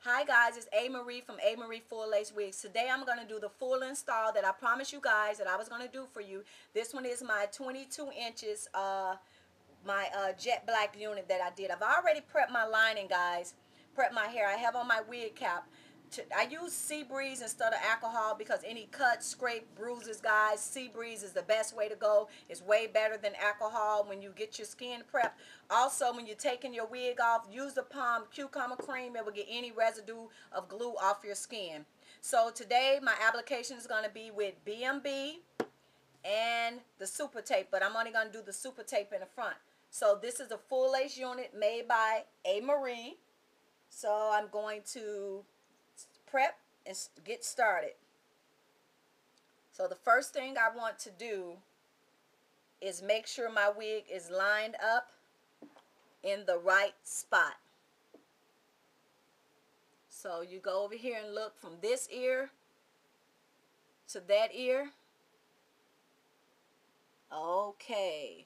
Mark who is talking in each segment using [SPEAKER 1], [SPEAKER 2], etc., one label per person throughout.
[SPEAKER 1] Hi guys, it's Amarie from Amarie Full Lace Wigs. Today I'm going to do the full install that I promised you guys that I was going to do for you. This one is my 22 inches, my jet black unit that I did. I've already prepped my lining, guys. Prepped my hair. I have on my wig cap. I use Sea Breeze instead of alcohol because any cuts, scrape, bruises, guys, Sea Breeze is the best way to go. It's way better than alcohol when you get your skin prepped. Also, when you're taking your wig off, use the Palm Cucumber Cream. It will get any residue of glue off your skin. So today, my application is going to be with BMB and the super tape, but I'm only going to do the super tape in the front. So this is a full lace unit made by Amarie. So I'm going to prep and get started. So the first thing I want to do is make sure my wig is lined up in the right spot. So you go over here and look from this ear to that ear. Okay,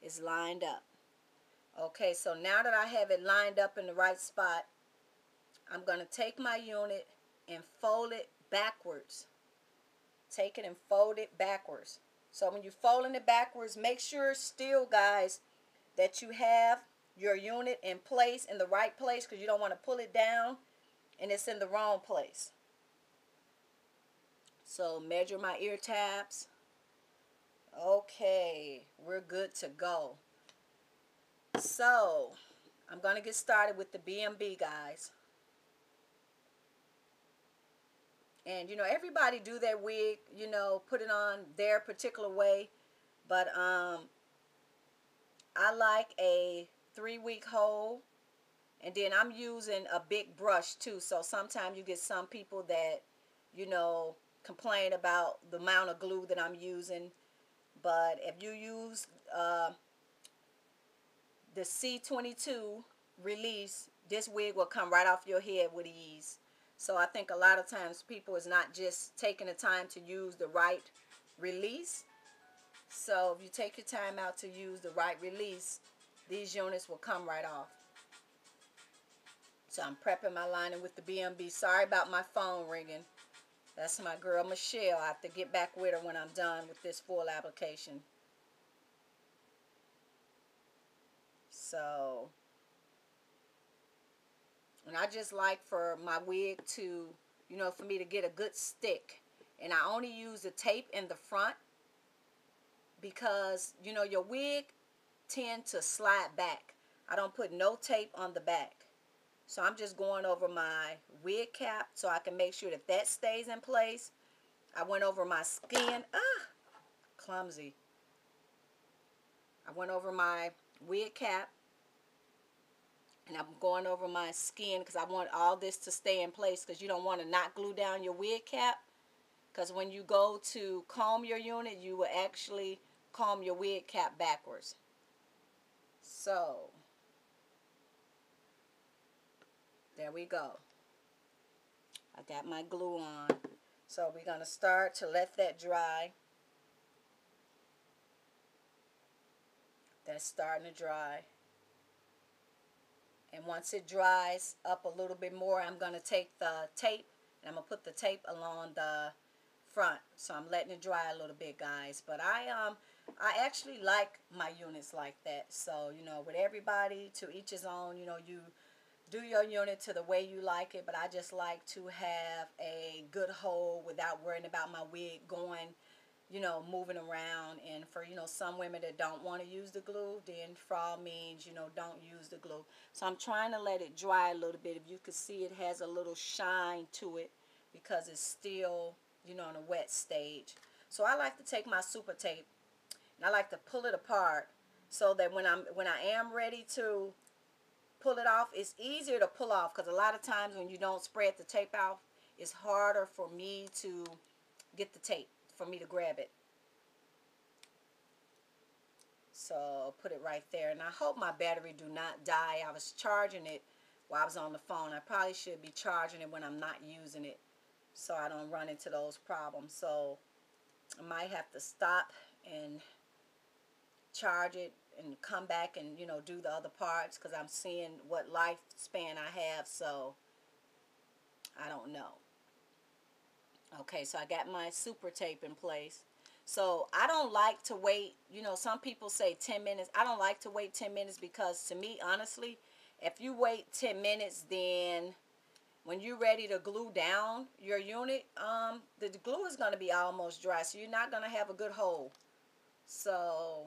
[SPEAKER 1] it's lined up. Okay, so now that I have it lined up in the right spot, I'm going to take my unit and fold it backwards. Take it and fold it backwards. So when you're folding it backwards, make sure still, guys, that you have your unit in place, in the right place, because you don't want to pull it down and it's in the wrong place. So measure my ear tabs. Okay, we're good to go. So I'm going to get started with the BMB, guys. And you know, everybody do their wig, you know, put it on their particular way, but I like a 3-week hold, and then I'm using a big brush too. So sometimes you get some people that, you know, complain about the amount of glue that I'm using, but if you use the C22 release, this wig will come right off your head with ease. So I think a lot of times people is not just taking the time to use the right release. So if you take your time out to use the right release, these units will come right off. So I'm prepping my lining with the BMB. Sorry about my phone ringing. That's my girl Michelle. I have to get back with her when I'm done with this full application. So, and I just like for my wig to, you know, for me to get a good stick. And I only use the tape in the front because, you know, your wig tend to slide back. I don't put no tape on the back. So I'm just going over my wig cap so I can make sure that that stays in place. I went over my skin. Clumsy. I went over my wig cap. And I'm going over my skin because I want all this to stay in place, because you don't want to not glue down your wig cap. Because when you go to comb your unit, you will actually comb your wig cap backwards. So, there we go. I got my glue on. So we're going to start to let that dry. That's starting to dry. And once it dries up a little bit more, I'm going to take the tape and I'm going to put the tape along the front. So I'm letting it dry a little bit, guys. But I actually like my units like that. So, you know, with everybody, to each his own. You know, you do your unit to the way you like it. But I just like to have a good hold without worrying about my wig going, you know, moving around. And for, you know, some women that don't want to use the glue, then for all means, you know, don't use the glue. So I'm trying to let it dry a little bit. If you can see, it has a little shine to it because it's still, you know, in a wet stage. So I like to take my super tape and I like to pull it apart so that when I am ready to pull it off, it's easier to pull off, because a lot of times when you don't spread the tape out, it's harder for me to get the tape, for me to grab it. So put it right there. And I hope my battery do not die. I was charging it while I was on the phone. I probably should be charging it when I'm not using it so I don't run into those problems. So I might have to stop and charge it and come back and, you know, do the other parts, because I'm seeing what lifespan I have. So I don't know. Okay, so I got my super tape in place. So I don't like to wait. You know, some people say 10 minutes. I don't like to wait 10 minutes because to me, honestly, if you wait 10 minutes, then when you're ready to glue down your unit, the glue is going to be almost dry. So you're not going to have a good hold. So,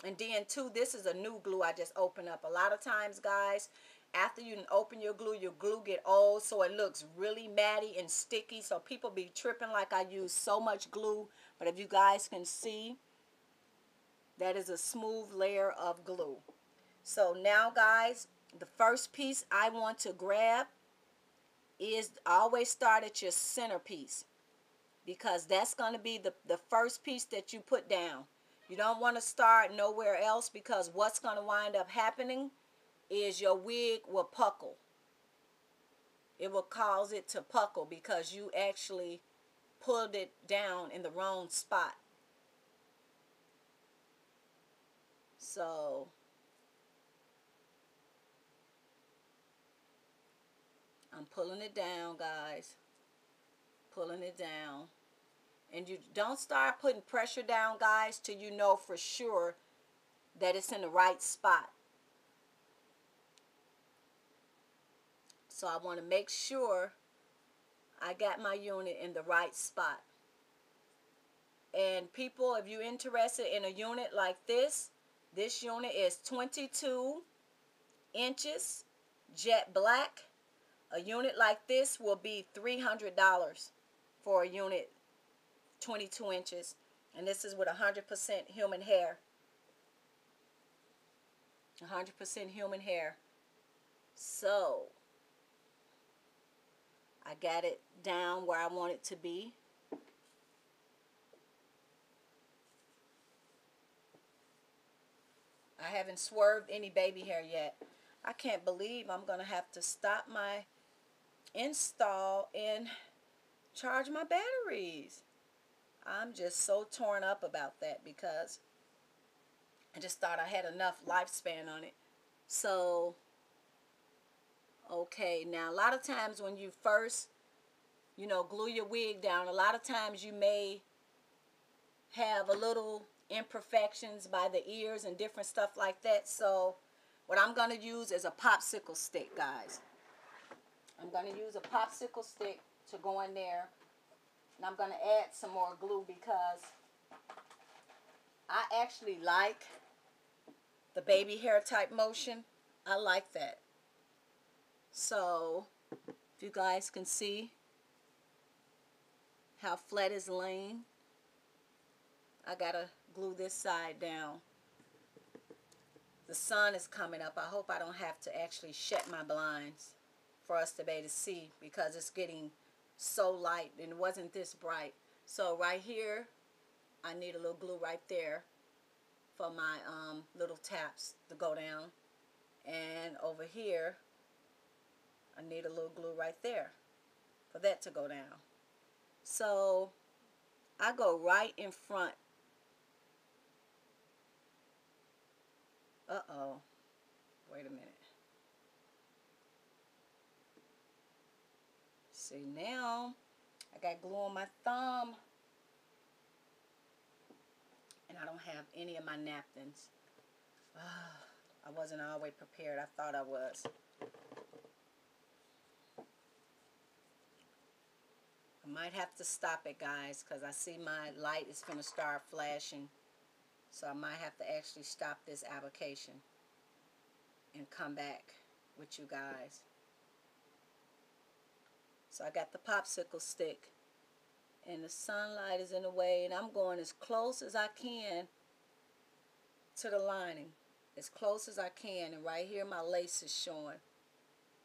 [SPEAKER 1] and then too, this is a new glue I just opened up. A lot of times, guys, after you open your glue get old, so it looks really matty and sticky. So people be tripping like I use so much glue. But if you guys can see, that is a smooth layer of glue. So now, guys, the first piece I want to grab is always start at your centerpiece, because that's going to be the first piece that you put down. You don't want to start nowhere else, because what's going to wind up happening is your wig will puckle. It will cause it to puckle because you actually pulled it down in the wrong spot. So I'm pulling it down, guys. Pulling it down. And you don't start putting pressure down, guys, till you know for sure that it's in the right spot. So I want to make sure I got my unit in the right spot. And people, if you're interested in a unit like this unit is 22 inches jet black. A unit like this will be $300 for a unit 22 inches. And this is with 100% human hair. 100% human hair. So I got it down where I want it to be. I haven't swerved any baby hair yet. I can't believe I'm going to have to stop my install and charge my batteries. I'm just so torn up about that because I just thought I had enough lifespan on it. So, okay, now a lot of times when you first, you know, glue your wig down, a lot of times you may have a little imperfections by the ears and different stuff like that. So what I'm going to use is a popsicle stick, guys. I'm going to use a popsicle stick to go in there. And I'm going to add some more glue because I actually like the baby hair type motion. I like that. So if you guys can see how flat is laying, I got to glue this side down. The sun is coming up. I hope I don't have to actually shut my blinds for us to be able to see because it's getting so light and it wasn't this bright. So right here, I need a little glue right there for my little taps to go down. And over here, I need a little glue right there for that to go down. So I go right in front. Uh-oh. Wait a minute. See, now I got glue on my thumb. And I don't have any of my napkins. I wasn't always prepared. I thought I was. I might have to stop it, guys, because I see my light is going to start flashing. So I might have to actually stop this application and come back with you guys. So I got the popsicle stick and the sunlight is in the way and I'm going as close as I can to the lining. As close as I can, and right here my lace is showing.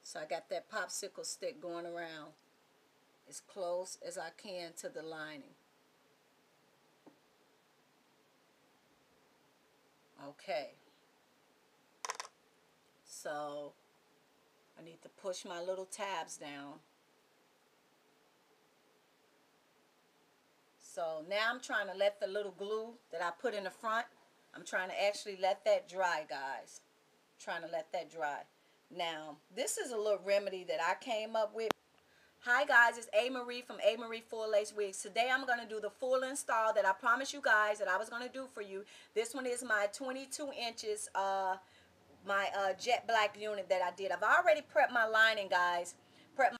[SPEAKER 1] So I got that popsicle stick going around as close as I can to the lining. Okay. So I need to push my little tabs down. So now I'm trying to let the little glue that I put in the front, I'm trying to actually let that dry, guys. Trying to let that dry. Now, this is a little remedy that I came up with. Hi guys, it's Amarie from Amarie Full Lace Wigs. Today I'm going to do the full install that I promised you guys that I was going to do for you. This one is my 22 inches, my jet black unit that I did. I've already prepped my lining, guys.